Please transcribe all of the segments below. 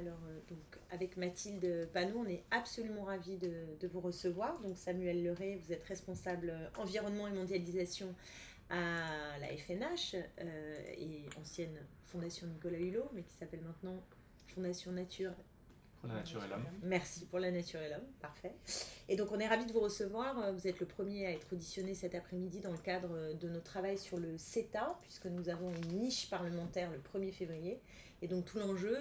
Alors, donc, avec Mathilde Panot, on est absolument ravis de vous recevoir. Donc, Samuel Leray, vous êtes responsable environnement et mondialisation à la FNH et ancienne Fondation Nicolas Hulot, mais qui s'appelle maintenant Fondation Nature. Pour la nature et l'homme. Merci pour la nature et l'homme, parfait. Et donc on est ravis de vous recevoir. Vous êtes le premier à être auditionné cet après-midi dans le cadre de notre travail sur le CETA, puisque nous avons une niche parlementaire le 1er février. Et donc tout l'enjeu,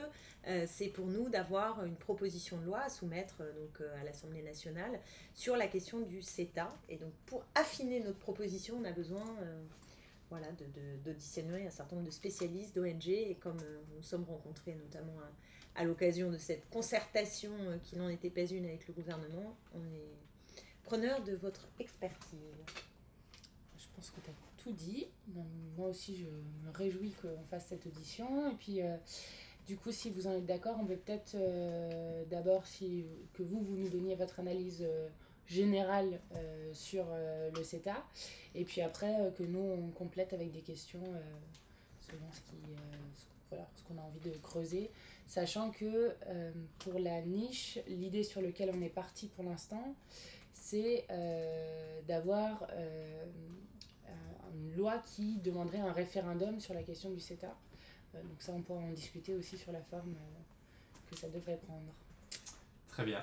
c'est pour nous d'avoir une proposition de loi à soumettre à l'Assemblée nationale sur la question du CETA. Et donc pour affiner notre proposition, on a besoin voilà, d'auditionner un certain nombre de spécialistes, d'ONG, et comme nous nous sommes rencontrés notamment à l'occasion de cette concertation qui n'en était pas une avec le gouvernement, on est preneur de votre expertise. Je pense que tu as tout dit. Moi aussi, je me réjouis qu'on fasse cette audition. Et puis, du coup, si vous en êtes d'accord, on peut peut-être d'abord que vous nous donniez votre analyse générale sur le CETA. Et puis après, que nous, on complète avec des questions selon ce qu'on a envie de creuser. Sachant que pour la niche, l'idée sur laquelle on est parti pour l'instant, c'est d'avoir une loi qui demanderait un référendum sur la question du CETA. Donc ça, on pourra en discuter aussi sur la forme que ça devrait prendre. Très bien.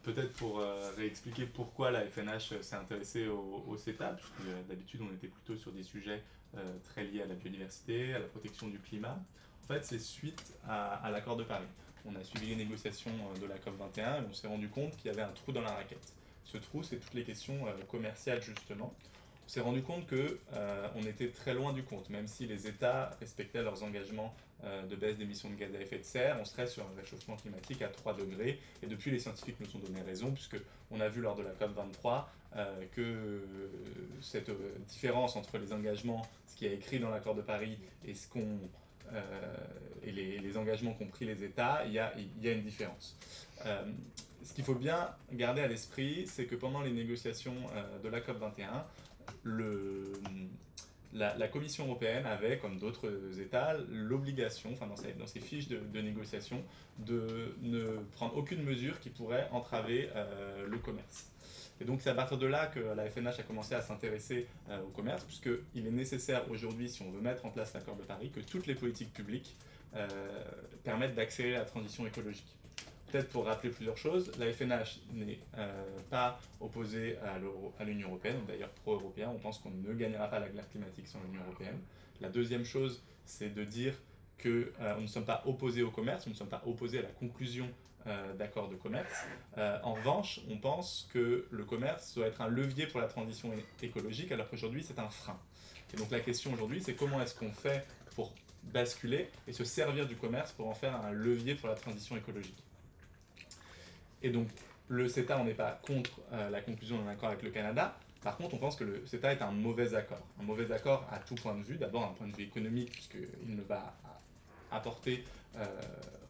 Peut-être pour réexpliquer pourquoi la FNH s'est intéressée au CETA, puisque d'habitude on était plutôt sur des sujets très liés à la biodiversité, à la protection du climat. En fait, c'est suite à l'accord de Paris. On a suivi les négociations de la COP 21 et on s'est rendu compte qu'il y avait un trou dans la raquette. Ce trou, c'est toutes les questions commerciales justement. On s'est rendu compte que on était très loin du compte, même si les États respectaient leurs engagements de baisse d'émissions de gaz à effet de serre, on serait sur un réchauffement climatique à 3 degrés. Et depuis, les scientifiques nous ont donné raison, puisqu'on a vu lors de la COP 23 que cette différence entre les engagements, ce qui est écrit dans l'accord de Paris, et et les engagements qu'ont pris les États, il y a une différence. Ce qu'il faut bien garder à l'esprit, c'est que pendant les négociations de la COP 21, la Commission européenne avait, comme d'autres États, l'obligation, enfin dans ses fiches de négociation, de ne prendre aucune mesure qui pourrait entraver le commerce. Et donc c'est à partir de là que la FNH a commencé à s'intéresser au commerce, puisqu'il est nécessaire aujourd'hui, si on veut mettre en place l'accord de Paris, que toutes les politiques publiques permettent d'accélérer la transition écologique. Peut-être pour rappeler plusieurs choses, la FNH n'est pas opposée à l'Union européenne, d'ailleurs pro-européen, on pense qu'on ne gagnera pas la guerre climatique sans l'Union européenne. La deuxième chose, c'est de dire que nous ne sommes pas opposés au commerce, nous ne sommes pas opposés à la conclusion d'accords de commerce. En revanche, on pense que le commerce doit être un levier pour la transition écologique, alors qu'aujourd'hui c'est un frein. Et donc la question aujourd'hui, c'est comment est-ce qu'on fait pour basculer et se servir du commerce pour en faire un levier pour la transition écologique. Et donc, le CETA, on n'est pas contre la conclusion d'un accord avec le Canada. Par contre, on pense que le CETA est un mauvais accord. Un mauvais accord à tout point de vue. D'abord, un point de vue économique, puisqu'il ne va apporter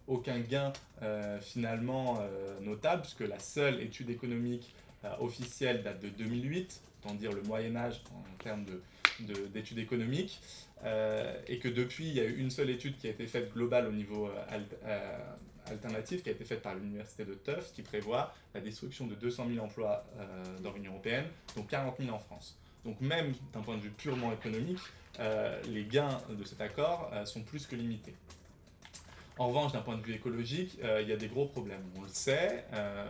aucun gain finalement notable, puisque la seule étude économique officielle date de 2008, autant dire le Moyen-Âge en termes d'études économiques, et que depuis, il y a eu une seule étude qui a été faite globale au niveau alternative qui a été faite par l'université de Tufts qui prévoit la destruction de 200 000 emplois dans l'Union européenne, dont 40 000 en France. Donc même d'un point de vue purement économique, les gains de cet accord sont plus que limités. En revanche, d'un point de vue écologique, il y a des gros problèmes. On le sait,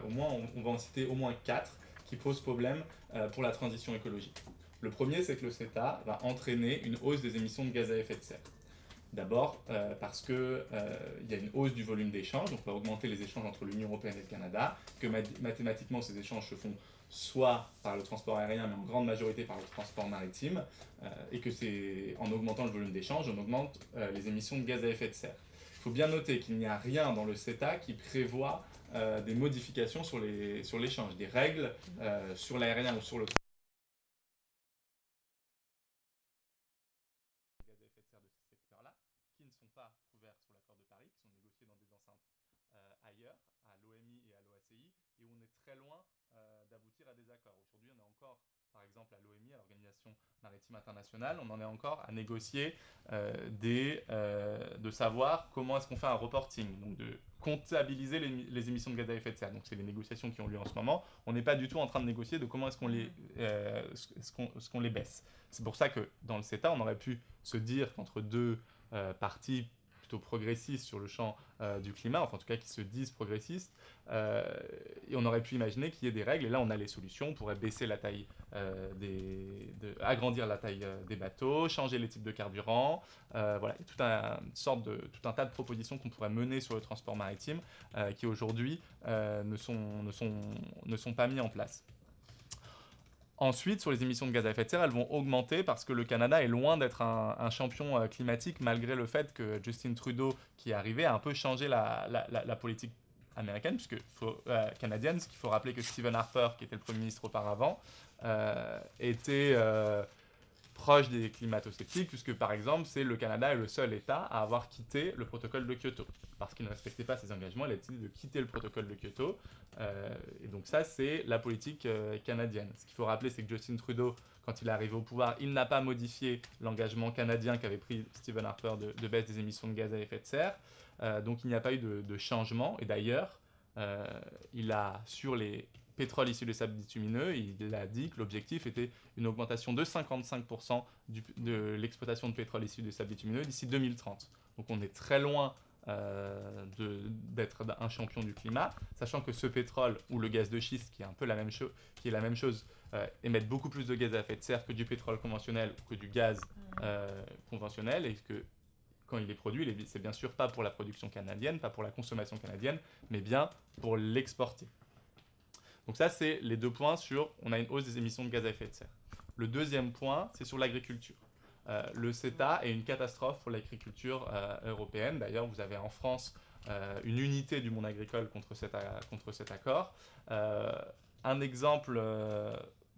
au moins, on va en citer au moins 4 qui posent problème pour la transition écologique. Le premier, c'est que le CETA va entraîner une hausse des émissions de gaz à effet de serre. D'abord parce qu'il y a une hausse du volume d'échanges, donc on va augmenter les échanges entre l'Union européenne et le Canada, que mathématiquement ces échanges se font soit par le transport aérien, mais en grande majorité par le transport maritime, et que c'est en augmentant le volume d'échanges, on augmente les émissions de gaz à effet de serre. Il faut bien noter qu'il n'y a rien dans le CETA qui prévoit des modifications sur l'échange, des règles sur l'aérien ou sur le gaz à effet de serre de ces secteurs-là, qui ne sont pas couverts sur l'accord de Paris, qui sont négociés dans des enceintes ailleurs, à l'OMI et à l'OACI, et où on est très loin d'aboutir à des accords. Aujourd'hui, on est encore par exemple à l'OMI, à l'Organisation maritime internationale, on en est encore à négocier de savoir comment est-ce qu'on fait un reporting, donc de comptabiliser les émissions de gaz à effet de serre. Donc c'est les négociations qui ont lieu en ce moment. On n'est pas du tout en train de négocier de comment est-ce qu'on les baisse. C'est pour ça que dans le CETA, on aurait pu se dire qu'entre deux parties plutôt progressistes sur le champ du climat, enfin en tout cas qui se disent progressistes, et on aurait pu imaginer qu'il y ait des règles, et là on a les solutions, on pourrait baisser la taille, agrandir la taille des bateaux, changer les types de carburant, voilà, et tout un tas de propositions qu'on pourrait mener sur le transport maritime qui aujourd'hui ne sont pas mis en place. Ensuite, sur les émissions de gaz à effet de serre, elles vont augmenter parce que le Canada est loin d'être un champion climatique, malgré le fait que Justin Trudeau, qui est arrivé, a un peu changé la politique américaine, canadienne, parce qu'il faut rappeler que Stephen Harper, qui était le Premier ministre auparavant, était proche des climato-sceptiques, puisque par exemple, le Canada est le seul État à avoir quitté le protocole de Kyoto. Parce qu'il ne respectait pas ses engagements, il a décidé de quitter le protocole de Kyoto. Et donc ça, c'est la politique canadienne. Ce qu'il faut rappeler, c'est que Justin Trudeau, quand il est arrivé au pouvoir, il n'a pas modifié l'engagement canadien qu'avait pris Stephen Harper de baisse des émissions de gaz à effet de serre. Donc il n'y a pas eu de changement. Et d'ailleurs, il a, sur les pétrole issu des sables bitumineux, il a dit que l'objectif était une augmentation de 55% de l'exploitation de pétrole issu des sables bitumineux d'ici 2030. Donc on est très loin d'être un champion du climat, sachant que ce pétrole ou le gaz de schiste, qui est un peu la même chose, émettent beaucoup plus de gaz à effet de serre que du pétrole conventionnel ou que du gaz conventionnel, et que quand il est produit, c'est bien sûr pas pour la production canadienne, pas pour la consommation canadienne, mais bien pour l'exporter. Donc ça, c'est les deux points on a une hausse des émissions de gaz à effet de serre. Le deuxième point, c'est sur l'agriculture. Le CETA est une catastrophe pour l'agriculture européenne. D'ailleurs, vous avez en France une unité du monde agricole contre cet accord.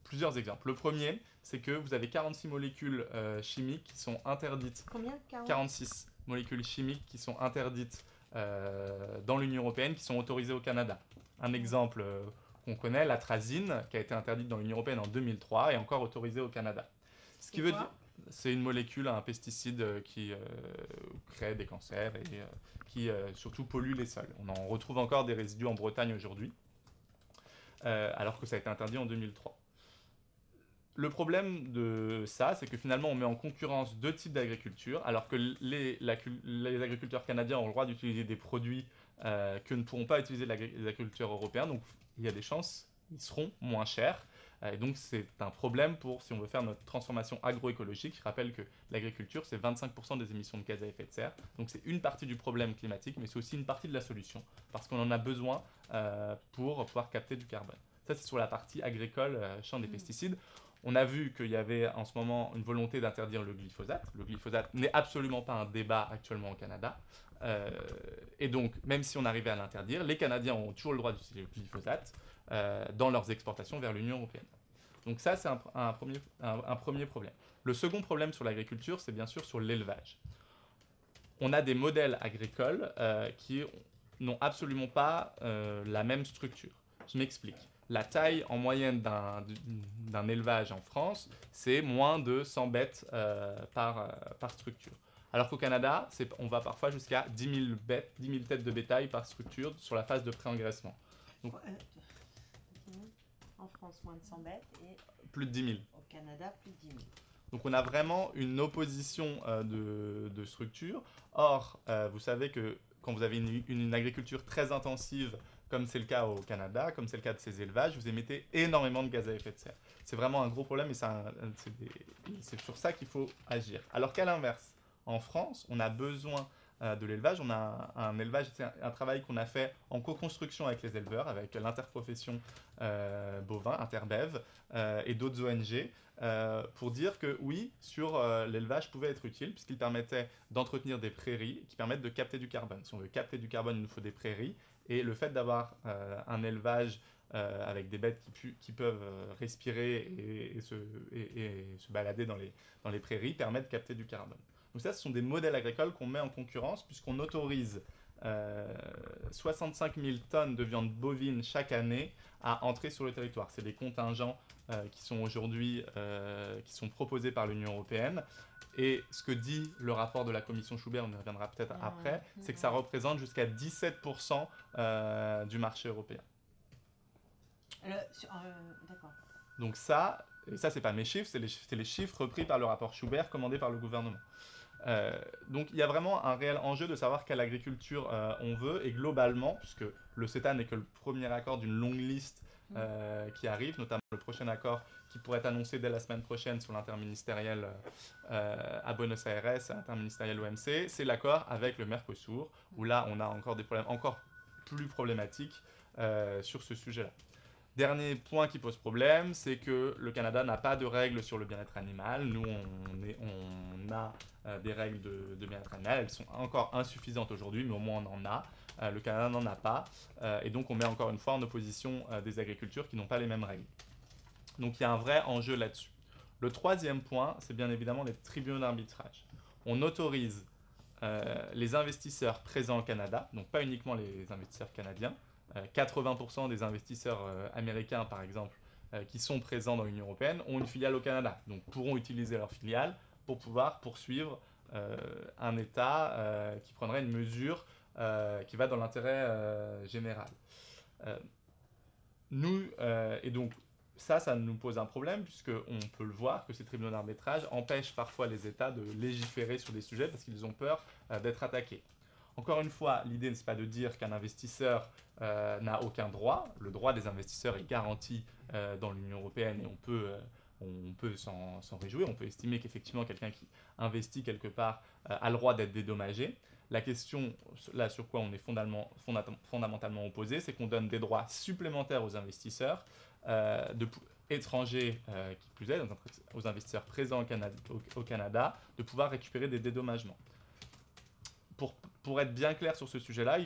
Plusieurs exemples. Le premier, c'est que vous avez 46 molécules chimiques qui sont interdites. Combien 46 molécules chimiques qui sont interdites dans l'Union européenne, qui sont autorisées au Canada. Un exemple qu'on connaît, l'atrazine, qui a été interdite dans l'Union européenne en 2003, est encore autorisée au Canada. Ce qui veut dire, c'est une molécule, un pesticide qui crée des cancers et qui surtout pollue les sols. On en retrouve encore des résidus en Bretagne aujourd'hui, alors que ça a été interdit en 2003. Le problème de ça, c'est que finalement, on met en concurrence deux types d'agriculture, alors que les agriculteurs canadiens ont le droit d'utiliser des produits que ne pourront pas utiliser les agriculteurs européens. Donc, il y a des chances, ils seront moins chers. Et donc, c'est un problème si on veut faire notre transformation agroécologique. Je rappelle que l'agriculture, c'est 25% des émissions de gaz à effet de serre. Donc, c'est une partie du problème climatique, mais c'est aussi une partie de la solution, parce qu'on en a besoin pour pouvoir capter du carbone. Ça, c'est sur la partie agricole, champ des pesticides. On a vu qu'il y avait en ce moment une volonté d'interdire le glyphosate. Le glyphosate n'est absolument pas un débat actuellement au Canada. Et donc, même si on arrivait à l'interdire, les Canadiens ont toujours le droit d'utiliser le glyphosate dans leurs exportations vers l'Union européenne. Donc ça, c'est un premier problème. Le second problème sur l'agriculture, c'est bien sûr sur l'élevage. On a des modèles agricoles qui n'ont absolument pas la même structure. Je m'explique. La taille en moyenne d'un élevage en France, c'est moins de 100 bêtes par structure. Alors qu'au Canada, on va parfois jusqu'à 10 000 têtes de bétail par structure sur la phase de pré-engraissement. Donc, en France, moins de 100 bêtes et plus de 10 000. Au Canada, plus de 10 000. Donc on a vraiment une opposition de structure. Or, vous savez que quand vous avez une agriculture très intensive, comme c'est le cas au Canada, comme c'est le cas de ces élevages, vous émettez énormément de gaz à effet de serre. C'est vraiment un gros problème et c'est sur ça qu'il faut agir. Alors qu'à l'inverse, en France, on a besoin de l'élevage. On a un élevage, c'est un travail qu'on a fait en co-construction avec les éleveurs, avec l'interprofession bovin, Interbev, et d'autres ONG, pour dire que oui, l'élevage pouvait être utile, puisqu'il permettait d'entretenir des prairies qui permettent de capter du carbone. Si on veut capter du carbone, il nous faut des prairies, et le fait d'avoir un élevage avec des bêtes qui peuvent respirer et se balader dans les prairies permet de capter du carbone. Donc ça, ce sont des modèles agricoles qu'on met en concurrence puisqu'on autorise 65 000 tonnes de viande bovine chaque année à entrer sur le territoire. C'est des contingents qui sont aujourd'hui qui sont proposés par l'Union européenne. Et ce que dit le rapport de la commission Schubert, on y reviendra peut-être après, c'est que ça représente jusqu'à 17% du marché européen. D'accord. Donc ça, et ça c'est pas mes chiffres, c'est les chiffres repris par le rapport Schubert commandé par le gouvernement. Donc il y a vraiment un réel enjeu de savoir quelle agriculture on veut, et globalement, puisque le CETA n'est que le premier accord d'une longue liste qui arrive, notamment le prochain accord qui pourrait être annoncé dès la semaine prochaine sur l'interministériel à Buenos Aires, interministériel OMC, c'est l'accord avec le Mercosur, où là on a encore des problèmes encore plus problématiques sur ce sujet-là. Dernier point qui pose problème, c'est que le Canada n'a pas de règles sur le bien-être animal. Nous, on a des règles de bien-être animal. Elles sont encore insuffisantes aujourd'hui, mais au moins on en a. Le Canada n'en a pas. Et donc on met encore une fois en opposition des agricultures qui n'ont pas les mêmes règles. Donc il y a un vrai enjeu là-dessus. Le troisième point, c'est bien évidemment les tribunaux d'arbitrage. On autorise les investisseurs présents au Canada, donc pas uniquement les investisseurs canadiens. 80% des investisseurs américains, par exemple, qui sont présents dans l'Union européenne, ont une filiale au Canada, donc pourront utiliser leur filiale pour pouvoir poursuivre un État qui prendrait une mesure qui va dans l'intérêt général. Et donc, ça nous pose un problème, puisqu'on peut le voir que ces tribunaux d'arbitrage empêchent parfois les États de légiférer sur des sujets parce qu'ils ont peur d'être attaqués. Encore une fois, l'idée n'est pas de dire qu'un investisseur n'a aucun droit. Le droit des investisseurs est garanti dans l'Union européenne, et on peut s'en réjouir. On peut estimer qu'effectivement quelqu'un qui investit quelque part a le droit d'être dédommagé. La question là sur quoi on est fondamentalement opposé, c'est qu'on donne des droits supplémentaires aux investisseurs étrangers, qui plus est, aux investisseurs présents au Canada, de pouvoir récupérer des dédommagements. Pour être bien clair sur ce sujet-là,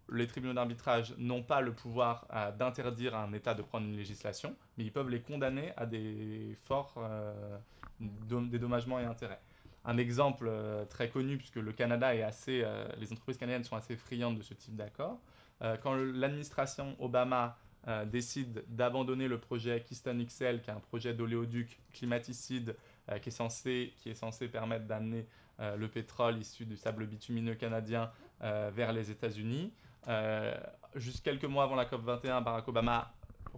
les tribunaux d'arbitrage n'ont pas le pouvoir d'interdire à un État de prendre une législation, mais ils peuvent les condamner à des forts dédommagements et intérêts. Un exemple très connu, puisque le Canada les entreprises canadiennes sont assez friandes de ce type d'accord, quand l'administration Obama décide d'abandonner le projet Keystone XL, qui est un projet d'oléoduc climaticide qui est censé permettre d'amener le pétrole issu du sable bitumineux canadien vers les États-Unis. Juste quelques mois avant la COP21, Barack Obama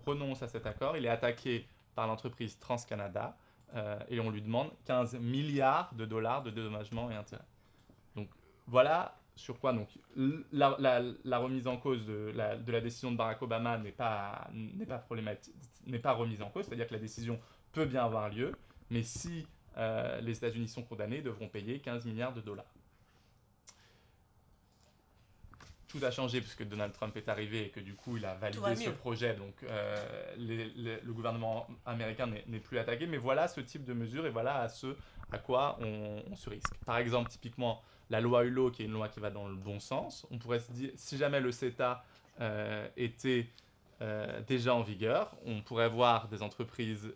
renonce à cet accord. Il est attaqué par l'entreprise TransCanada et on lui demande 15 milliards de dollars de dédommagements et intérêts. Donc voilà sur quoi donc, la remise en cause de la décision de Barack Obama n'est pas remise en cause, c'est-à-dire que la décision peut bien avoir lieu, mais si les États-Unis sont condamnés, ils devront payer 15 milliards de dollars. Tout a changé puisque Donald Trump est arrivé et que du coup il a validé ce projet, donc le gouvernement américain n'est plus attaqué, mais voilà ce type de mesures et voilà à quoi on se risque. Par exemple, typiquement, la loi Hulot, qui est une loi qui va dans le bon sens, on pourrait se dire, si jamais le CETA était déjà en vigueur, on pourrait voir des entreprises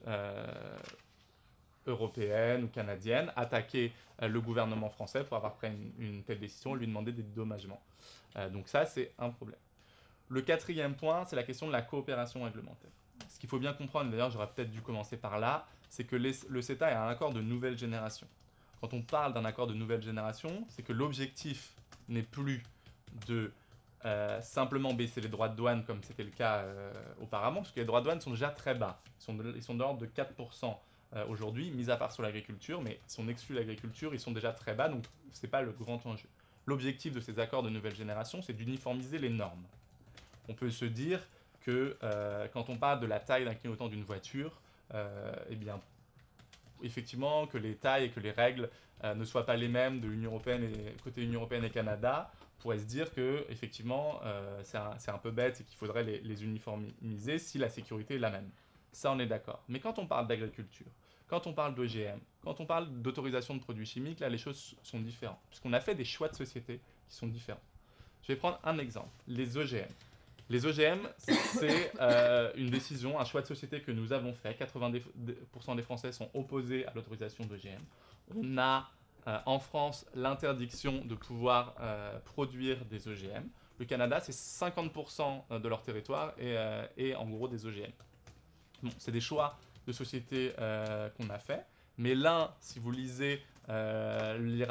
européennes ou canadiennes attaquer le gouvernement français pour avoir pris une telle décision, lui demander des dédommagements. Donc ça, c'est un problème. Le quatrième point, c'est la question de la coopération réglementaire. Ce qu'il faut bien comprendre, d'ailleurs j'aurais peut-être dû commencer par là, c'est que le CETA est un accord de nouvelle génération. Quand on parle d'un accord de nouvelle génération, c'est que l'objectif n'est plus de simplement baisser les droits de douane comme c'était le cas auparavant, parce que les droits de douane sont déjà très bas. Ils sont de l'ordre de 4% aujourd'hui, mis à part sur l'agriculture, mais si on exclut l'agriculture, ils sont déjà très bas, donc ce n'est pas le grand enjeu. L'objectif de ces accords de nouvelle génération, c'est d'uniformiser les normes. On peut se dire que quand on parle de la taille d'un clignotant d'une voiture, eh bien, effectivement, que les tailles et que les règles ne soient pas les mêmes de l'Union européenne côté Union européenne et Canada, on pourrait se dire que effectivement, c'est un peu bête et qu'il faudrait les uniformiser si la sécurité est la même. Ça, on est d'accord. Mais quand on parle d'agriculture, quand on parle d'OGM, quand on parle d'autorisation de produits chimiques, là, les choses sont différentes, puisqu'on a fait des choix de société qui sont différents. Je vais prendre un exemple, les OGM. Les OGM, c'est une décision, un choix de société que nous avons fait. 80% des Français sont opposés à l'autorisation d'OGM. On a en France l'interdiction de pouvoir produire des OGM. Le Canada, c'est 50% de leur territoire et en gros des OGM. Bon, c'est des choix de société qu'on a fait, mais l'un, si vous lisez le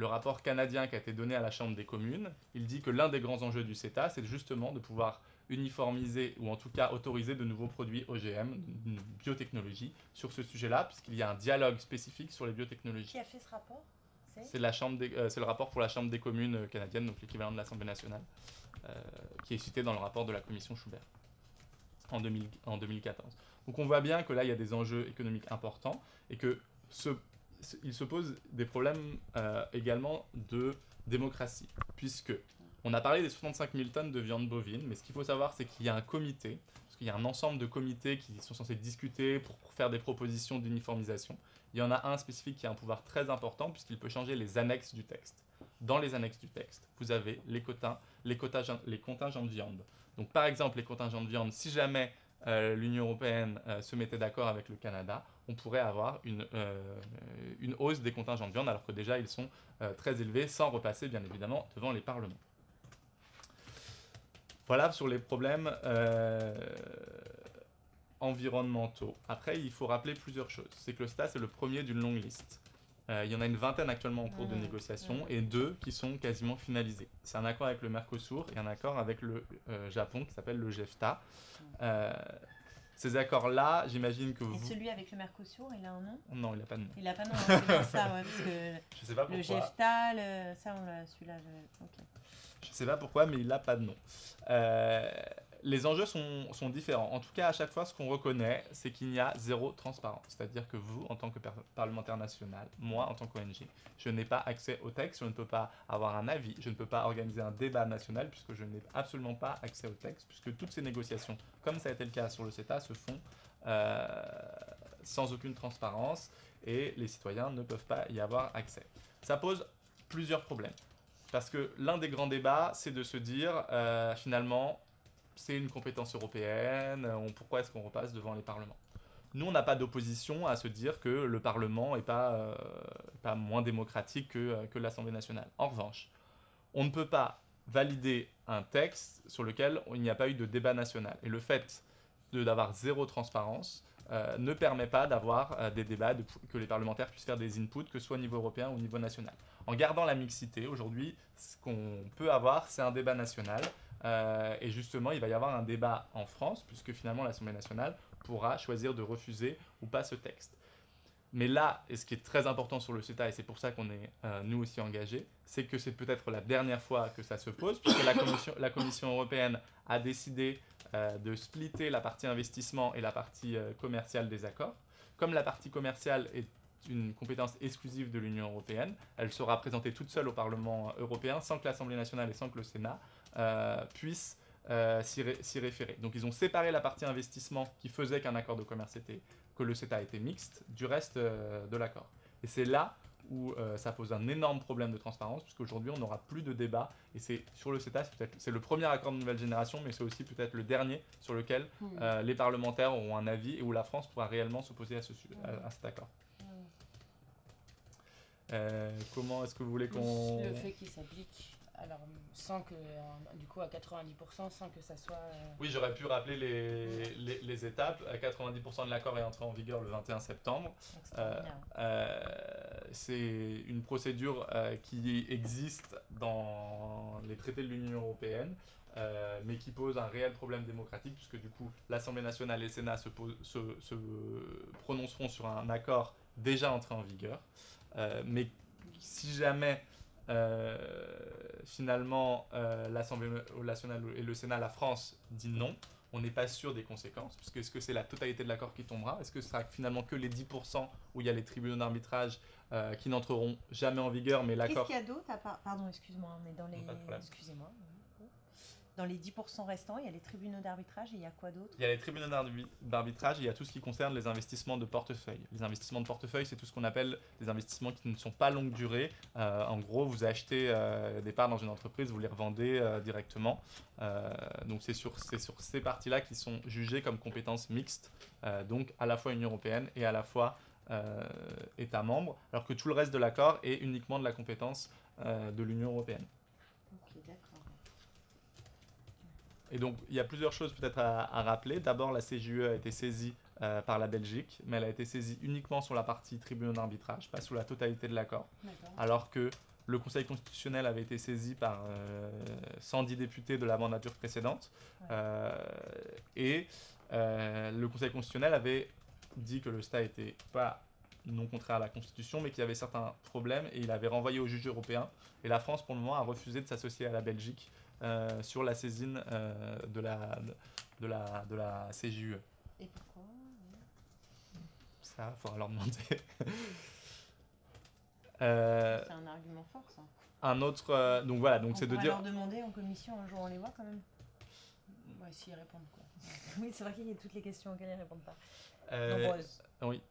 rapport canadien qui a été donné à la Chambre des communes, il dit que l'un des grands enjeux du CETA, c'est justement de pouvoir uniformiser ou en tout cas autoriser de nouveaux produits OGM, une biotechnologie, sur ce sujet-là, puisqu'il y a un dialogue spécifique sur les biotechnologies. Qui a fait ce rapport? C'est le rapport pour la Chambre des communes canadienne, donc l'équivalent de l'Assemblée nationale, qui est cité dans le rapport de la commission Schubert en 2014. Donc on voit bien que là, il y a des enjeux économiques importants et que il se pose des problèmes également de démocratie, puisque on a parlé des 65 000 tonnes de viande bovine, mais ce qu'il faut savoir, c'est qu'il y a un comité, parce qu'il y a un ensemble de comités qui sont censés discuter pour faire des propositions d'uniformisation. Il y en a un spécifique qui a un pouvoir très important, puisqu'il peut changer les annexes du texte. Dans les annexes du texte, vous avez les contingents de viande. Donc par exemple, les contingents de viande, si jamais l'Union européenne se mettait d'accord avec le Canada, on pourrait avoir une hausse des contingents de viande, alors que déjà ils sont très élevés, sans repasser bien évidemment devant les parlements. Voilà sur les problèmes environnementaux. Après, il faut rappeler plusieurs choses. C'est que le CETA, c'est le premier d'une longue liste. Il y en a une vingtaine actuellement en cours de négociation et 2 qui sont quasiment finalisés. C'est un accord avec le Mercosur et un accord avec le Japon qui s'appelle le GEFTA. Ces accords-là, j'imagine que vous... Et celui avec le Mercosur, il a un nom? Non, il n'a pas de nom. Il n'a pas de nom, c'est pour ça, ouais, parce que je sais pas pourquoi. Le GEFTA, ça, on l'a, celui-là, ok. Je ne sais pas pourquoi, mais il n'a pas de nom. Les enjeux sont différents. En tout cas, à chaque fois, ce qu'on reconnaît, c'est qu'il y a zéro transparence. C'est-à-dire que vous, en tant que parlementaire national, moi, en tant qu'ONG, je n'ai pas accès au texte, je ne peux pas avoir un avis, je ne peux pas organiser un débat national, puisque je n'ai absolument pas accès au texte, puisque toutes ces négociations, comme ça a été le cas sur le CETA, se font sans aucune transparence, et les citoyens ne peuvent pas y avoir accès. Ça pose plusieurs problèmes. Parce que l'un des grands débats, c'est de se dire, finalement, c'est une compétence européenne, pourquoi est-ce qu'on repasse devant les parlements? Nous, on n'a pas d'opposition à se dire que le Parlement n'est pas moins démocratique que l'Assemblée nationale. En revanche, on ne peut pas valider un texte sur lequel il n'y a pas eu de débat national. Et le fait d'avoir zéro transparence ne permet pas d'avoir des débats, que les parlementaires puissent faire des inputs, que ce soit au niveau européen ou au niveau national. En gardant la mixité, aujourd'hui, ce qu'on peut avoir, c'est un débat national. Et justement, il va y avoir un débat en France, puisque finalement l'Assemblée nationale pourra choisir de refuser ou pas ce texte. Mais là, et ce qui est très important sur le CETA, et c'est pour ça qu'on est nous aussi engagés, c'est que c'est peut-être la dernière fois que ça se pose, puisque la Commission européenne a décidé de splitter la partie investissement et la partie commerciale des accords. Comme la partie commerciale est une compétence exclusive de l'Union européenne, elle sera présentée toute seule au Parlement européen, sans que l'Assemblée nationale et sans que le Sénat puissent s'y référer. Donc ils ont séparé la partie investissement qui faisait qu'un accord de commerce que le CETA était mixte du reste de l'accord. Et c'est là où ça pose un énorme problème de transparence, puisqu'aujourd'hui on n'aura plus de débat, et c'est sur le CETA, c'est le premier accord de nouvelle génération, mais c'est aussi peut-être le dernier sur lequel les parlementaires auront un avis et où la France pourra réellement s'opposer à cet accord. Comment est-ce que vous voulez qu'on... Le fait qu'il s'applique, alors sans que, du coup à 90%, sans que ça soit... Oui, j'aurais pu rappeler les étapes. 90% de l'accord est entré en vigueur le 21 septembre. C'est une procédure qui existe dans les traités de l'Union européenne, mais qui pose un réel problème démocratique, puisque du coup l'Assemblée nationale et le Sénat se prononceront sur un accord déjà entré en vigueur. Mais si jamais finalement l'Assemblée nationale et le Sénat, la France, dit non, on n'est pas sûr des conséquences, puisque est-ce que c'est la totalité de l'accord qui tombera? Est-ce que ce sera finalement que les 10% où il y a les tribunaux d'arbitrage qui n'entreront jamais en vigueur, mais l'accord... Qu'est-ce qu'il y a d'autre Pardon, excuse-moi, mais dans les... Excusez-moi. Dans les 10% restants, il y a les tribunaux d'arbitrage et il y a quoi d'autre? Il y a les tribunaux d'arbitrage et il y a tout ce qui concerne les investissements de portefeuille. Les investissements de portefeuille, c'est tout ce qu'on appelle des investissements qui ne sont pas longue durée. En gros, vous achetez des parts dans une entreprise, vous les revendez directement. Donc c'est sur ces parties-là qui sont jugées comme compétences mixtes, donc à la fois Union européenne et à la fois États membres, alors que tout le reste de l'accord est uniquement de la compétence de l'Union européenne. Et donc, il y a plusieurs choses peut-être à rappeler. D'abord, la CJUE a été saisie par la Belgique, mais elle a été saisie uniquement sur la partie tribunaux d'arbitrage, pas sur la totalité de l'accord. D'accord. Alors que le Conseil constitutionnel avait été saisi par 110 députés de la mandature précédente. Et le Conseil constitutionnel avait dit que le STA était pas non contraire à la Constitution, mais qu'il y avait certains problèmes, et il avait renvoyé au juge européen. Et la France, pour le moment, a refusé de s'associer à la Belgique sur la saisine de la CJUE. Et pourquoi? Ça, il faudra leur demander. C'est un argument fort, ça. Un autre... donc voilà, donc c'est de dire... On pourrait leur demander en commission, un jour on les voit quand même. Ouais, s'ils répondent, quoi. Oui, c'est vrai qu'il y a toutes les questions auxquelles ils ne répondent pas. Nombreuses. Oui.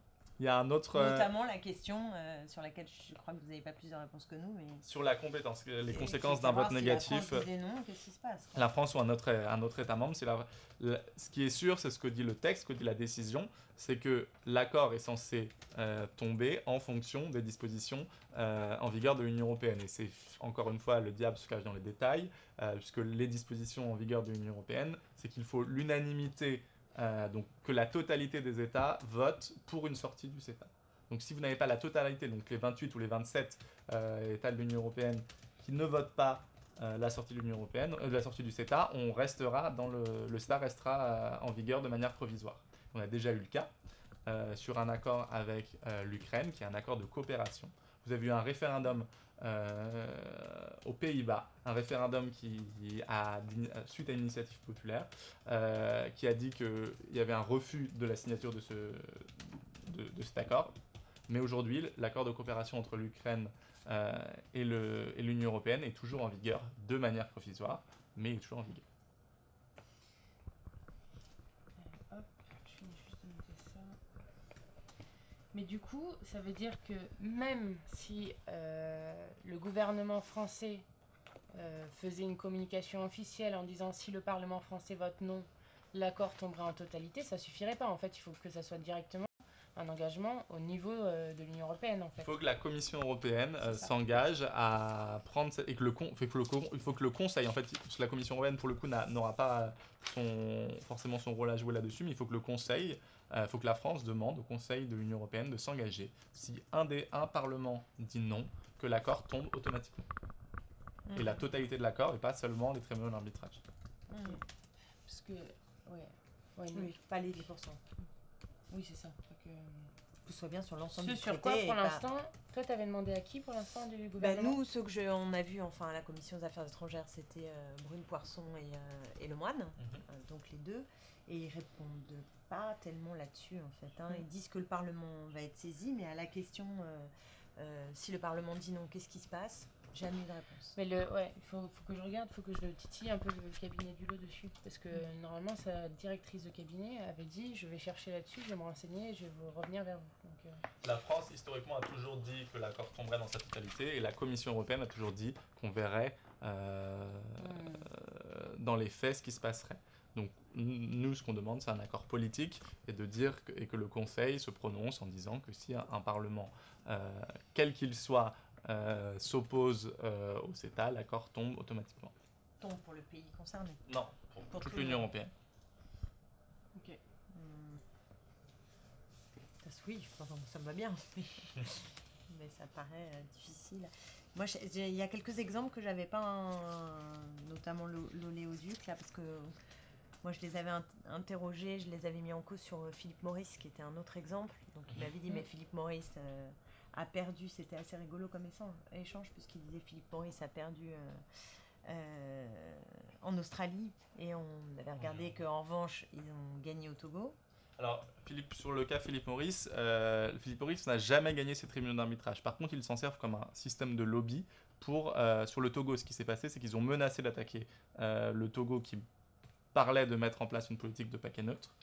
Il y a un autre... Notamment la question sur laquelle je crois que vous n'avez pas plus de réponses que nous, mais... Sur la compétence, les conséquences d'un vote négatif. Si la France disait non, qu'est-ce qui se passe, quoi? La France ou un autre État membre, ce qui est sûr, c'est ce que dit le texte, ce que dit la décision, c'est que l'accord est censé tomber en fonction des dispositions en vigueur de l'Union européenne. Et c'est encore une fois, le diable se cache dans les détails, puisque les dispositions en vigueur de l'Union européenne, c'est qu'il faut l'unanimité, donc que la totalité des États votent pour une sortie du CETA. Donc si vous n'avez pas la totalité, donc les 28 ou les 27 États de l'Union européenne qui ne votent pas la sortie de l'Union européenne, la sortie du CETA, on restera dans le CETA restera en vigueur de manière provisoire. On a déjà eu le cas sur un accord avec l'Ukraine, qui est un accord de coopération. Vous avez eu un référendum aux Pays-Bas, un référendum suite à une initiative populaire, qui a dit qu'il y avait un refus de la signature de cet accord. Mais aujourd'hui, l'accord de coopération entre l'Ukraine et l'Union européenne est toujours en vigueur de manière provisoire, mais il est toujours en vigueur. Hop, je finis juste de noter ça. Mais du coup, ça veut dire que même si le gouvernement français faisait une communication officielle en disant si le Parlement français vote non, l'accord tomberait en totalité, ça suffirait pas. En fait, il faut que ça soit directement un engagement au niveau de l'Union européenne, en fait. Il faut que la Commission européenne s'engage à prendre et que il faut que le Conseil, en fait, parce que la Commission européenne pour le coup n'aura pas forcément son rôle à jouer là-dessus, mais il faut que le Conseil, il faut que la France demande au Conseil de l'Union européenne de s'engager si un Parlement dit non, que l'accord tombe automatiquement. Et la totalité de l'accord et pas seulement les tribunaux d'arbitrage. Parce que oui, pas les 10%. Oui, c'est ça. Que ce soit bien sur l'ensemble du sur traité. Quoi, pour l'instant, toi, tu avais demandé à qui, pour l'instant, du gouvernement? Nous, ceux que on a vus à la Commission des Affaires étrangères, c'était Brune Poirson et Lemoine, donc les deux. Et ils répondent pas tellement là-dessus, en fait. Ils disent que le Parlement va être saisi, mais à la question si le Parlement dit non, qu'est-ce qui se passe? Jamais eu de réponse. Mais il faut que je regarde, il faut que je titille un peu le cabinet du lot dessus. Parce que normalement, sa directrice de cabinet avait dit je vais chercher là-dessus, je vais me renseigner et je vais revenir vers vous. Donc, La France, historiquement, a toujours dit que l'accord tomberait dans sa totalité et la Commission européenne a toujours dit qu'on verrait dans les faits ce qui se passerait. Donc nous, ce qu'on demande, c'est un accord politique et que le Conseil se prononce en disant que si un Parlement, quel qu'il soit, s'oppose au CETA, l'accord tombe automatiquement. Tombe pour le pays concerné? Non, pour toute l'Union européenne. Ok. Oui, ça me va bien, mais ça paraît difficile. Moi, il y a quelques exemples que j'avais pas, notamment l'oléoduc, là, parce que moi, je les avais interrogés, je les avais mis en cause sur Philippe Maurice, qui était un autre exemple. Donc, il m'avait dit, mais Philippe Maurice a perdu, c'était assez rigolo comme échange, puisqu'il disait Philippe Maurice a perdu en Australie, et on avait regardé qu'en revanche, ils ont gagné au Togo. Alors, sur le cas Philippe Maurice n'a jamais gagné ses tribunaux d'arbitrage. Par contre, ils s'en servent comme un système de lobby sur le Togo. Ce qui s'est passé, c'est qu'ils ont menacé d'attaquer le Togo qui parlait de mettre en place une politique de paquet neutre.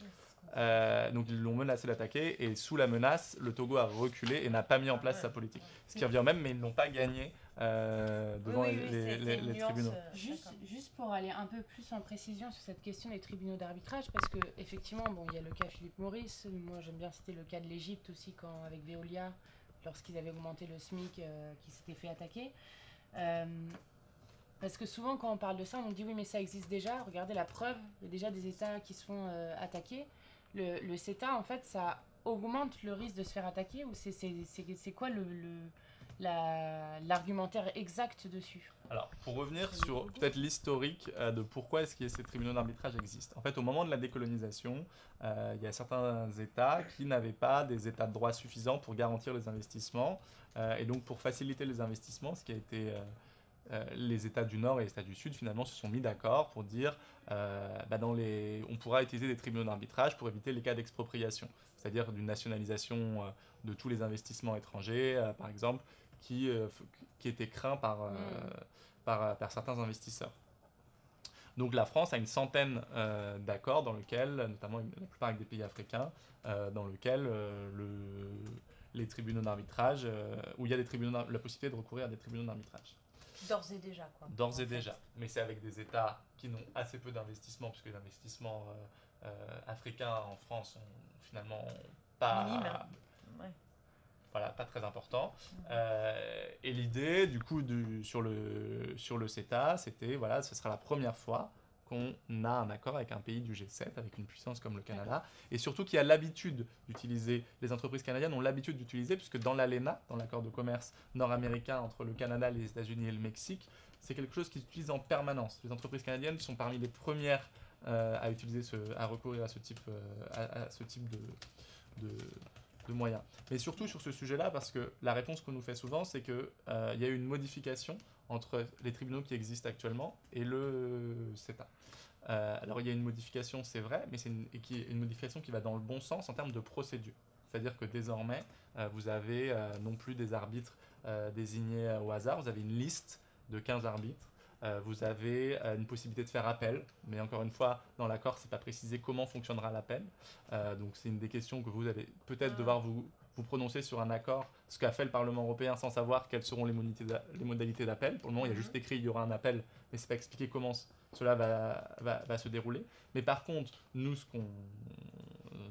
Donc ils l'ont menacé d'attaquer et sous la menace, le Togo a reculé et n'a pas mis en place sa politique. Ce qui revient même, mais ils n'ont pas gagné devant les tribunaux. Juste pour aller un peu plus en précision sur cette question des tribunaux d'arbitrage, parce que effectivement, il y a le cas Philippe Maurice. Moi, j'aime bien citer le cas de l'Égypte aussi, avec Veolia, lorsqu'ils avaient augmenté le SMIC, qui s'était fait attaquer. Parce que souvent, quand on parle de ça, on dit oui, mais ça existe déjà. Regardez la preuve, il y a déjà des États qui se font attaquer. Le CETA, en fait, ça augmente le risque de se faire attaquer ou c'est quoi l'argumentaire exact dessus? Alors, pour revenir sur peut-être l'historique de pourquoi est-ce que ces tribunaux d'arbitrage existent. En fait, au moment de la décolonisation, il y a certains États qui n'avaient pas des États de droit suffisants pour garantir les investissements. Et donc, pour faciliter les investissements, ce qui a été les États du Nord et les États du Sud finalement se sont mis d'accord pour dire on pourra utiliser des tribunaux d'arbitrage pour éviter les cas d'expropriation, c'est-à-dire d'une nationalisation de tous les investissements étrangers, par exemple, qui étaient craints par certains investisseurs. Donc la France a une centaine d'accords dans lesquels, notamment la plupart avec des pays africains, dans lesquels les tribunaux d'arbitrage, où il y a la possibilité de recourir à des tribunaux d'arbitrage. D'ores et déjà, quoi. D'ores et déjà. Mais c'est avec des États qui n'ont assez peu d'investissements, puisque les investissements africains en France sont finalement pas... Minime, hein. Ouais. Voilà, pas très important. Et l'idée, du coup, sur le CETA, c'était, voilà, ce sera la première fois qu'on a un accord avec un pays du G7, avec une puissance comme le Canada, et surtout qui a l'habitude d'utiliser, les entreprises canadiennes ont l'habitude d'utiliser, puisque dans l'ALENA, dans l'accord de commerce nord-américain entre le Canada, les États-Unis et le Mexique, c'est quelque chose qu'ils utilisent en permanence. Les entreprises canadiennes sont parmi les premières à recourir à ce type de moyens. Mais surtout sur ce sujet-là, parce que la réponse qu'on nous fait souvent, c'est qu'il y a eu une modification entre les tribunaux qui existent actuellement et le CETA. Alors il y a une modification, c'est vrai, mais c'est une modification qui va dans le bon sens en termes de procédure. C'est-à-dire que désormais, vous avez non plus des arbitres désignés au hasard, vous avez une liste de 15 arbitres. Vous avez une possibilité de faire appel, mais encore une fois, dans l'accord, ce n'est pas précisé comment fonctionnera l'appel. Donc c'est une des questions que vous allez peut-être devoir vous prononcer sur un accord, ce qu'a fait le Parlement européen sans savoir quelles seront les modalités d'appel. Pour le moment, il y a juste écrit il y aura un appel, mais ce n'est pas expliqué comment cela va se dérouler. Mais par contre, nous, ce qu'on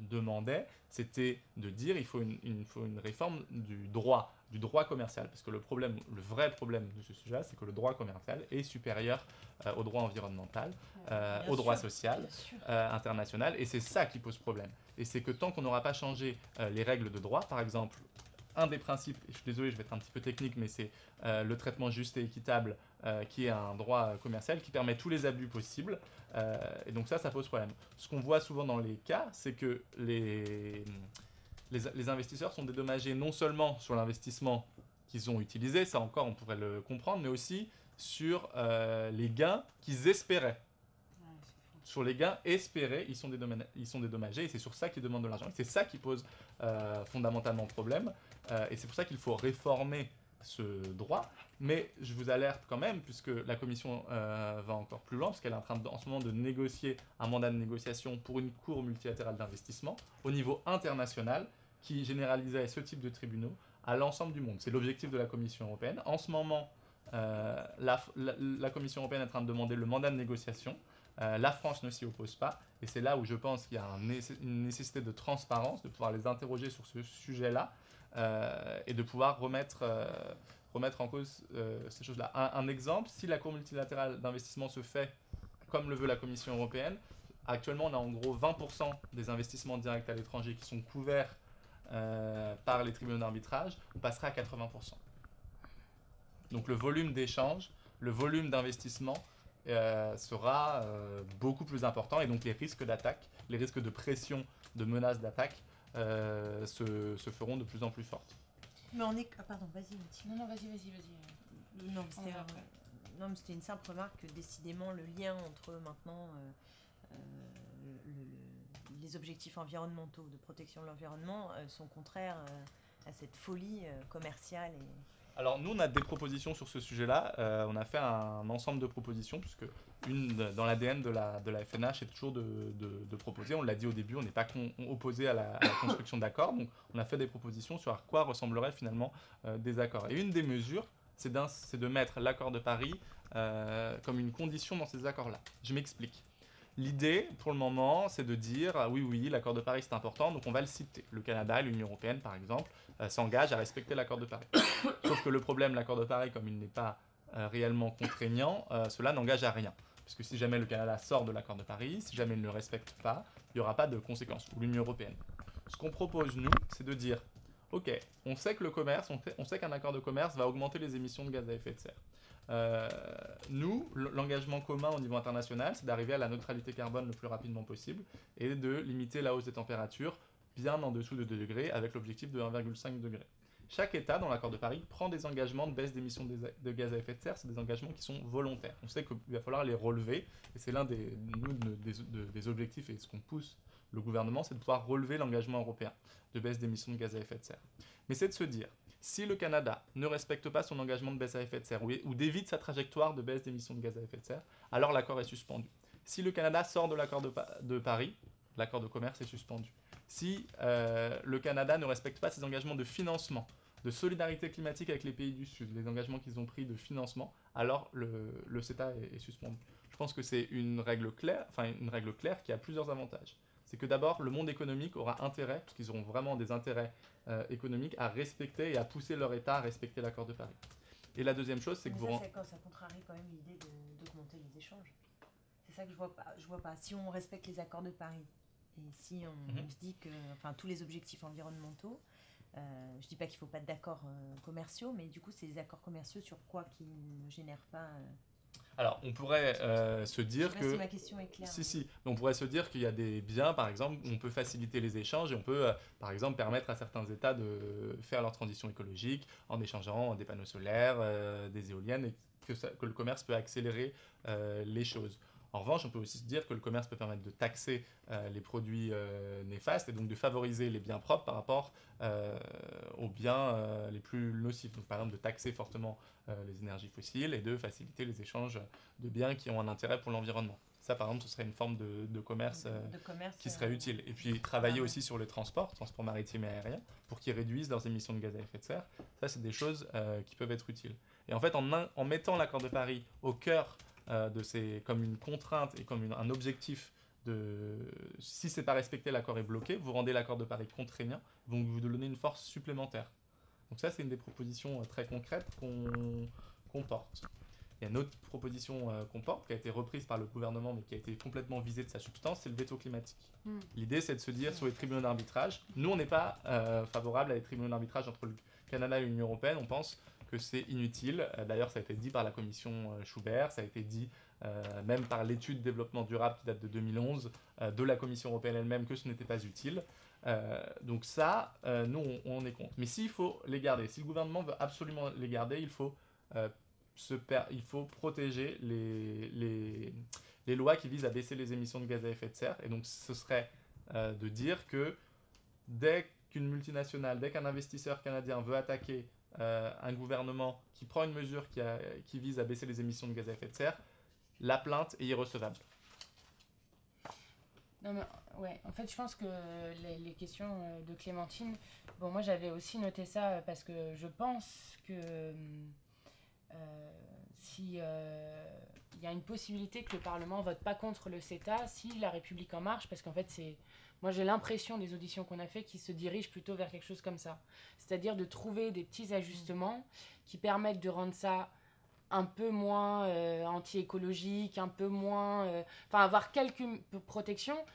demandait, c'était de dire il faut une réforme du droit commercial, parce que le vrai problème de ce sujet-là, c'est que le droit commercial est supérieur au droit environnemental, au droit social international, et c'est ça qui pose problème. Et c'est que tant qu'on n'aura pas changé les règles de droit, par exemple, un des principes, et je suis désolé, je vais être un petit peu technique, mais c'est le traitement juste et équitable, qui est un droit commercial qui permet tous les abus possibles, et donc ça pose problème. Ce qu'on voit souvent dans les cas, c'est que les investisseurs sont dédommagés non seulement sur l'investissement qu'ils ont utilisé, ça encore on pourrait le comprendre, mais aussi sur les gains qu'ils espéraient. Sur les gains espérés, ils sont dédommagés, et c'est sur ça qu'ils demandent de l'argent. Et c'est ça qui pose fondamentalement problème, et c'est pour ça qu'il faut réformer ce droit. Mais je vous alerte quand même, puisque la Commission va encore plus loin, parce qu'elle est en train en ce moment de négocier un mandat de négociation pour une cour multilatérale d'investissement au niveau international, qui généraliserait ce type de tribunaux à l'ensemble du monde. C'est l'objectif de la Commission européenne. En ce moment, la Commission européenne est en train de demander le mandat de négociation. La France ne s'y oppose pas, et c'est là où je pense qu'il y a une nécessité de transparence, de pouvoir les interroger sur ce sujet-là, et de pouvoir remettre en cause ces choses-là. Un exemple, si la Cour multilatérale d'investissement se fait comme le veut la Commission européenne, actuellement on a en gros 20% des investissements directs à l'étranger qui sont couverts par les tribunaux d'arbitrage, on passerait à 80%. Donc le volume d'échange, le volume d'investissement sera beaucoup plus important, et donc les risques d'attaque, les risques de pression, de menaces d'attaque se feront de plus en plus fortes. Mais on est... Ah pardon, vas-y. Non, vas-y. Non, c'était une simple remarque que décidément le lien entre maintenant les objectifs environnementaux de protection de l'environnement sont contraires à cette folie commerciale. Alors nous, on a des propositions sur ce sujet-là. On a fait un ensemble de propositions, puisque dans l'ADN de la FNH est toujours de proposer. On l'a dit au début, on n'est pas opposé à la construction d'accords. Donc on a fait des propositions sur à quoi ressembleraient finalement des accords. Et une des mesures, c'est de mettre l'accord de Paris comme une condition dans ces accords-là. Je m'explique. L'idée, pour le moment, c'est de dire oui, l'accord de Paris c'est important, donc on va le citer. Le Canada et l'Union européenne, par exemple, s'engagent à respecter l'accord de Paris. Sauf que le problème, l'accord de Paris, comme il n'est pas réellement contraignant, cela n'engage à rien. Puisque si jamais le Canada sort de l'accord de Paris, si jamais il ne le respecte pas, il n'y aura pas de conséquences, ou l'Union européenne. Ce qu'on propose, nous, c'est de dire, ok, on sait que le commerce, on sait qu'un accord de commerce va augmenter les émissions de gaz à effet de serre. Nous, l'engagement commun au niveau international, c'est d'arriver à la neutralité carbone le plus rapidement possible et de limiter la hausse des températures bien en dessous de 2 degrés avec l'objectif de 1,5 degré. Chaque État, dans l'accord de Paris, prend des engagements de baisse d'émissions de gaz à effet de serre. C'est des engagements qui sont volontaires. On sait qu'il va falloir les relever, et c'est l'un des objectifs et ce qu'on pousse le gouvernement, c'est de pouvoir relever l'engagement européen de baisse d'émissions de gaz à effet de serre. Mais c'est de se dire, si le Canada ne respecte pas son engagement de baisse à effet de serre ou dévie sa trajectoire de baisse d'émissions de gaz à effet de serre, alors l'accord est suspendu. Si le Canada sort de l'accord de Paris, l'accord de commerce est suspendu. Si le Canada ne respecte pas ses engagements de financement, de solidarité climatique avec les pays du Sud, les engagements qu'ils ont pris de financement, alors le CETA est suspendu. Je pense que c'est une règle claire qui a plusieurs avantages. C'est que d'abord, le monde économique aura intérêt, parce qu'ils auront vraiment des intérêts économiques, à respecter et à pousser leur État à respecter l'accord de Paris. Et la deuxième chose, c'est que ça contrarie quand même l'idée d'augmenter les échanges. C'est ça que je vois pas. Si on respecte les accords de Paris, et si on se dit que tous les objectifs environnementaux, je dis pas qu'il faut pas d'accords commerciaux, mais du coup, c'est des accords commerciaux sur quoi qui ne génèrent pas... Alors, on pourrait se dire que... Je sais pas si ma question est claire. Si. On pourrait se dire qu'il y a des biens, par exemple, où on peut faciliter les échanges et on peut, par exemple, permettre à certains États de faire leur transition écologique en échangeant des panneaux solaires, des éoliennes, et que le commerce peut accélérer les choses. En revanche, on peut aussi se dire que le commerce peut permettre de taxer les produits néfastes et donc de favoriser les biens propres par rapport aux biens les plus nocifs. Donc, par exemple, de taxer fortement les énergies fossiles et de faciliter les échanges de biens qui ont un intérêt pour l'environnement. Ça, par exemple, ce serait une forme de commerce qui serait utile. Et puis, travailler aussi sur les transports maritimes et aériens, pour qu'ils réduisent leurs émissions de gaz à effet de serre. Ça, c'est des choses qui peuvent être utiles. Et en fait, en mettant l'accord de Paris au cœur comme une contrainte et comme un objectif si c'est pas respecté, l'accord est bloqué, vous rendez l'accord de Paris contraignant, donc vous donnez une force supplémentaire. Donc ça, c'est une des propositions très concrètes qu'on porte. Il y a une autre proposition qu'on porte, qui a été reprise par le gouvernement, mais qui a été complètement visée de sa substance, c'est le veto climatique. L'idée, c'est de se dire, sur les tribunaux d'arbitrage, nous, on n'est pas favorable à les tribunaux d'arbitrage entre le Canada et l'Union européenne, on pense que c'est inutile. D'ailleurs, ça a été dit par la commission Schubert, ça a été dit même par l'étude développement durable qui date de 2011, de la commission européenne elle-même, que ce n'était pas utile. Donc ça, nous, on est contre. Mais s'il faut les garder, si le gouvernement veut absolument les garder, il faut protéger les lois qui visent à baisser les émissions de gaz à effet de serre. Et donc, ce serait de dire que dès qu'une multinationale, dès qu'un investisseur canadien veut attaquer un gouvernement qui prend une mesure qui vise à baisser les émissions de gaz à effet de serre, la plainte est irrecevable. Non, mais ouais, en fait, je pense que les questions de Clémentine, bon, moi j'avais aussi noté ça parce que je pense que si il y a une possibilité que le Parlement vote pas contre le CETA, si La République En Marche, parce qu'en fait, moi j'ai l'impression des auditions qu'on a fait qu'ils se dirigent plutôt vers quelque chose comme ça. C'est-à-dire de trouver des petits ajustements qui permettent de rendre ça un peu moins anti-écologique, un peu moins... avoir quelques protections.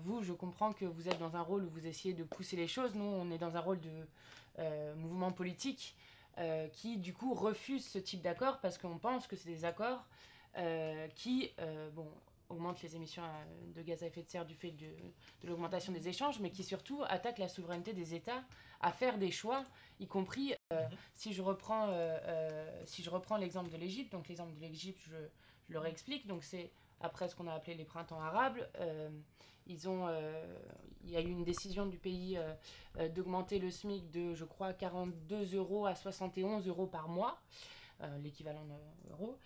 Vous, je comprends que vous êtes dans un rôle où vous essayez de pousser les choses. Nous, on est dans un rôle de mouvement politique qui, du coup, refuse ce type d'accord parce qu'on pense que c'est des accords qui augmentent les émissions de gaz à effet de serre du fait de l'augmentation des échanges, mais qui surtout attaquent la souveraineté des États à faire des choix, y compris si je reprends l'exemple de l'Égypte. Donc l'exemple de l'Égypte, je le réexplique. Donc c'est après ce qu'on a appelé les printemps arabes. Il y a eu une décision du pays d'augmenter le SMIC de, je crois, 42 € à 71 € par mois, l'équivalent d'euros.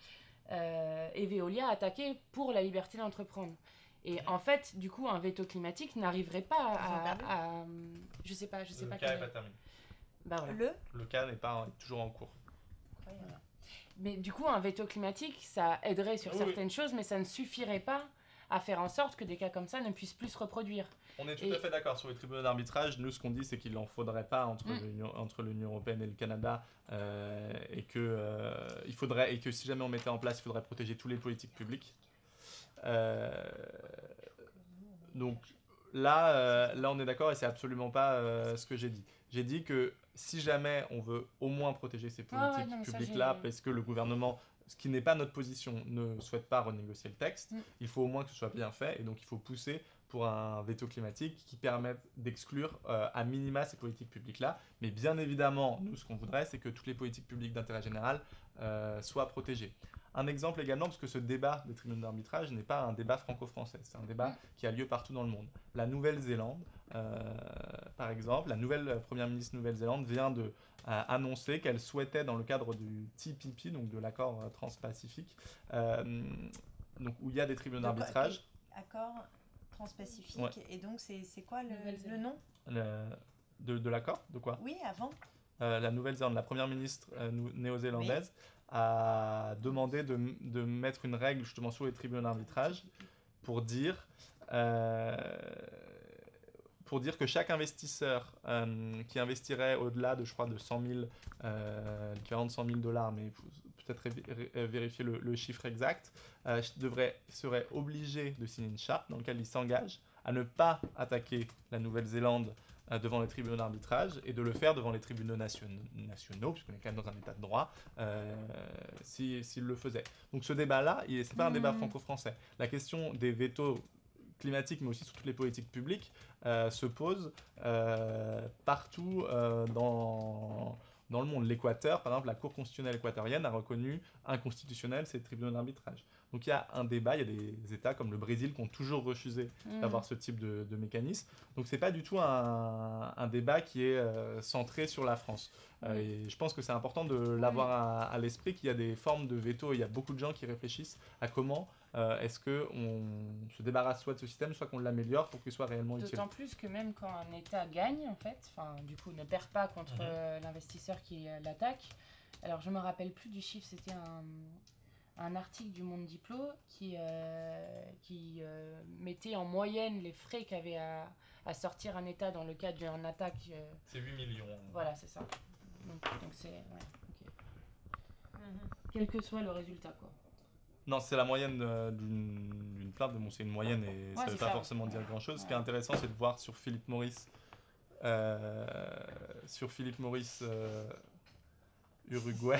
Et Veolia a attaqué pour la liberté d'entreprendre. Et en fait, du coup, un veto climatique n'arriverait pas à je sais pas. Le cas n'est pas terminé. Bah, voilà. Le cas n'est toujours en cours. Voilà. Mais du coup, un veto climatique, ça aiderait sur certaines choses, mais ça ne suffirait pas à faire en sorte que des cas comme ça ne puissent plus se reproduire. On est tout à fait d'accord sur les tribunaux d'arbitrage. Nous, ce qu'on dit, c'est qu'il n'en faudrait pas entre l'Union européenne et le Canada, et que si jamais on mettait en place, il faudrait protéger tous les politiques publiques. Donc là, on est d'accord et c'est absolument pas ce que j'ai dit. J'ai dit que si jamais on veut au moins protéger ces politiques publiques-là, parce que le gouvernement, ce qui n'est pas notre position, ne souhaite pas renégocier le texte, il faut au moins que ce soit bien fait et donc il faut pousser pour un veto climatique qui permette d'exclure à minima ces politiques publiques-là. Mais bien évidemment, nous, ce qu'on voudrait, c'est que toutes les politiques publiques d'intérêt général soient protégées. Un exemple également, parce que ce débat des tribunaux d'arbitrage n'est pas un débat franco-français, c'est un débat qui a lieu partout dans le monde. La Nouvelle-Zélande, par exemple, la nouvelle première ministre Nouvelle-Zélande vient de annoncer qu'elle souhaitait, dans le cadre du TPP, donc de l'accord transpacifique, donc où il y a des tribunaux d'arbitrage. Accord transpacifique, et donc c'est quoi le nom de l'accord? De quoi? Oui, avant. La Nouvelle-Zélande, la première ministre néo-zélandaise, a demandé de mettre une règle justement sur les tribunaux d'arbitrage pour dire que chaque investisseur qui investirait au-delà de, je crois, de 100 000, l'équivalent de 100 000 $, mais peut-être vérifier le chiffre exact, serait obligé de signer une charte dans laquelle il s'engage à ne pas attaquer la Nouvelle-Zélande devant les tribunaux d'arbitrage et de le faire devant les tribunaux nationaux, puisqu'on est quand même dans un état de droit, s'il le faisait. Donc ce débat-là, ce n'est pas un débat franco-français. La question des vétos climatiques, mais aussi sur toutes les politiques publiques, se pose partout dans le monde. L'Équateur, par exemple, la Cour constitutionnelle équatorienne a reconnu inconstitutionnel ces tribunaux d'arbitrage. Donc il y a un débat, il y a des États comme le Brésil qui ont toujours refusé d'avoir ce type de mécanisme. Donc c'est pas du tout un débat qui est centré sur la France. Et je pense que c'est important de l'avoir à l'esprit, qu'il y a des formes de veto. Il y a beaucoup de gens qui réfléchissent à comment est-ce qu'on se débarrasse soit de ce système, soit qu'on l'améliore pour qu'il soit réellement utile. D'autant plus que même quand un État gagne, en fait, du coup ne perd pas contre l'investisseur qui l'attaque. Alors je me rappelle plus du chiffre, c'était un article du Monde Diplo qui mettait en moyenne les frais qu'avait à sortir un État dans le cadre d'une attaque. C'est 8 millions. Voilà, c'est ça. Donc c'est... Ouais, ok. Quel que soit le résultat, quoi. Non, c'est la moyenne d'une plainte, bon, c'est une moyenne et ça ne veut pas forcément dire grand-chose. Ouais. Ce qui est intéressant, c'est de voir sur Philip Morris, Uruguay.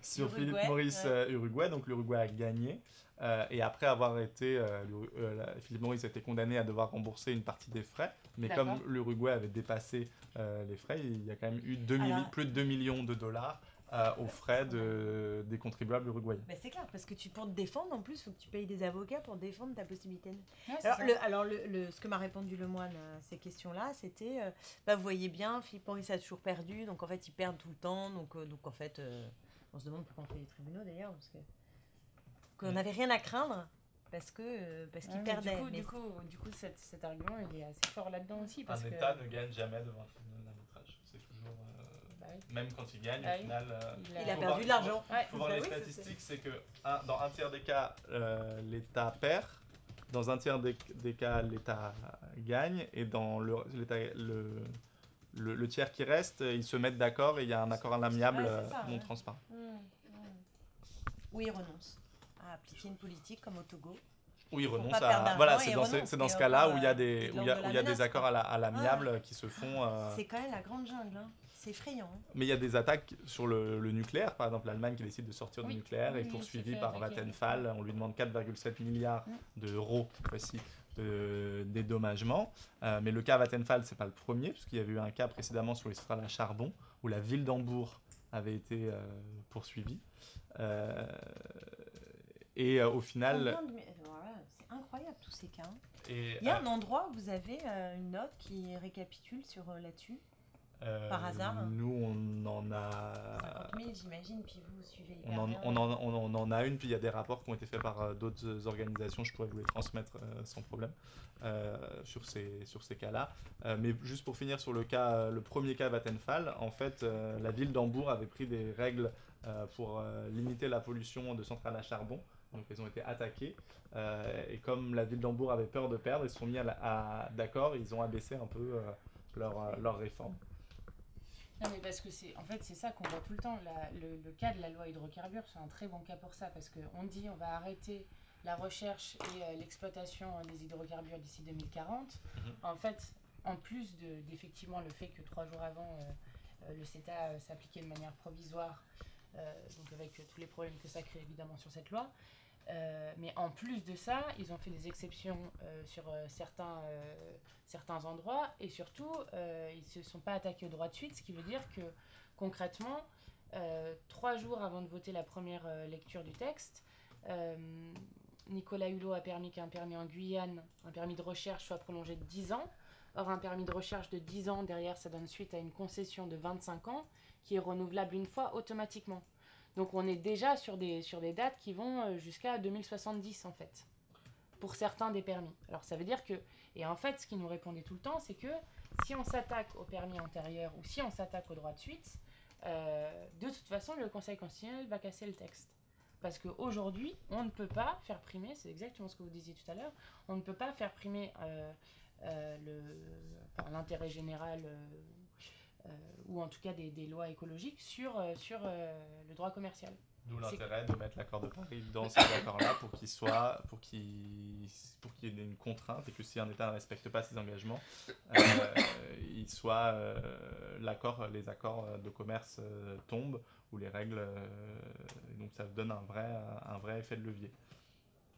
Sur Philip Morris, Uruguay, donc l'Uruguay a gagné. Et après avoir été, Philip Morris a été condamné à devoir rembourser une partie des frais, mais comme l'Uruguay avait dépassé les frais, il y a quand même eu plus de 2 millions de dollars aux frais des contribuables uruguayens. Bah c'est clair, parce que pour te défendre, en plus, il faut que tu payes des avocats pour défendre ta possibilité. Ouais, ce que m'a répondu Lemoine à ces questions-là, c'était, vous voyez bien, Philippe Maurice a toujours perdu, donc en fait, ils perdent tout le temps, donc en fait, on se demande pourquoi on fait les tribunaux d'ailleurs, parce qu'on n'avait rien à craindre, parce qu'ils perdaient. Du coup, cet argument, il est assez fort là-dedans aussi. Parce un État ne gagne jamais devant un tribunal d'arbitrage. C'est toujours... Même quand il gagne, au final... il a perdu de l'argent. Il faut voir les statistiques, c'est que dans un tiers des cas, l'État perd, dans un tiers des cas, l'État gagne, et dans le tiers qui reste, ils se mettent d'accord et il y a un accord à l'amiable non transparent. Ou ils renoncent à appliquer une politique comme au Togo. Oui, ils renoncent à... Voilà, c'est dans ce cas-là où il y a des accords à l'amiable qui se font... C'est quand même la grande jungle, hein. C'est effrayant. Hein. Mais il y a des attaques sur le nucléaire. Par exemple, l'Allemagne qui décide de sortir du nucléaire est poursuivie par Vattenfall. On lui demande 4,7 milliards d'euros de dédommagement. Mais le cas Vattenfall, ce n'est pas le premier, puisqu'il y avait eu un cas précédemment sur les centrales à charbon, où la ville d'Hambourg avait été poursuivie. Et au final... C'est incroyable tous ces cas. Et, il y a un endroit où vous avez une note qui récapitule là-dessus. Par hasard. Nous, on en a... 50 000, j'imagine, puis vous suivez hyper bien. On en a une, puis il y a des rapports qui ont été faits par d'autres organisations, je pourrais vous les transmettre sans problème, sur ces cas-là. Mais juste pour finir sur le premier cas Vattenfall, en fait, la ville d'Hambourg avait pris des règles pour limiter la pollution de centrales à charbon. Donc elles ont été attaquées. Et comme la ville d'Hambourg avait peur de perdre, ils se sont mis d'accord, ils ont abaissé un peu leur réforme. Non, mais parce que en fait, c'est ça qu'on voit tout le temps. Le cas de la loi hydrocarbures, c'est un très bon cas pour ça. Parce qu'on dit on va arrêter la recherche et l'exploitation des hydrocarbures d'ici 2040. En fait, en plus d'effectivement le fait que 3 jours avant, le CETA s'appliquait de manière provisoire, donc avec tous les problèmes que ça crée évidemment sur cette loi. Mais en plus de ça, ils ont fait des exceptions sur certains endroits et surtout, ils ne se sont pas attaqués au droit de suite, ce qui veut dire que concrètement, 3 jours avant de voter la première lecture du texte, Nicolas Hulot a permis qu'un permis en Guyane, un permis de recherche, soit prolongé de 10 ans. Or, un permis de recherche de 10 ans, derrière, ça donne suite à une concession de 25 ans qui est renouvelable une fois automatiquement. Donc on est déjà sur des dates qui vont jusqu'à 2070 en fait, pour certains des permis. Alors ça veut dire que, et en fait ce qu'ils nous répondaient tout le temps, c'est que si on s'attaque au permis antérieur ou si on s'attaque au droit de suite, de toute façon le Conseil constitutionnel va casser le texte. Parce qu'aujourd'hui, on ne peut pas faire primer, c'est exactement ce que vous disiez tout à l'heure, on ne peut pas faire primer l'intérêt général ou en tout cas des lois écologiques sur le droit commercial. D'où l'intérêt de mettre l'accord de Paris dans cet accord-là pour qu'il y ait une contrainte et que si un État ne respecte pas ses engagements, les accords de commerce tombent ou les règles, donc ça donne un vrai effet de levier.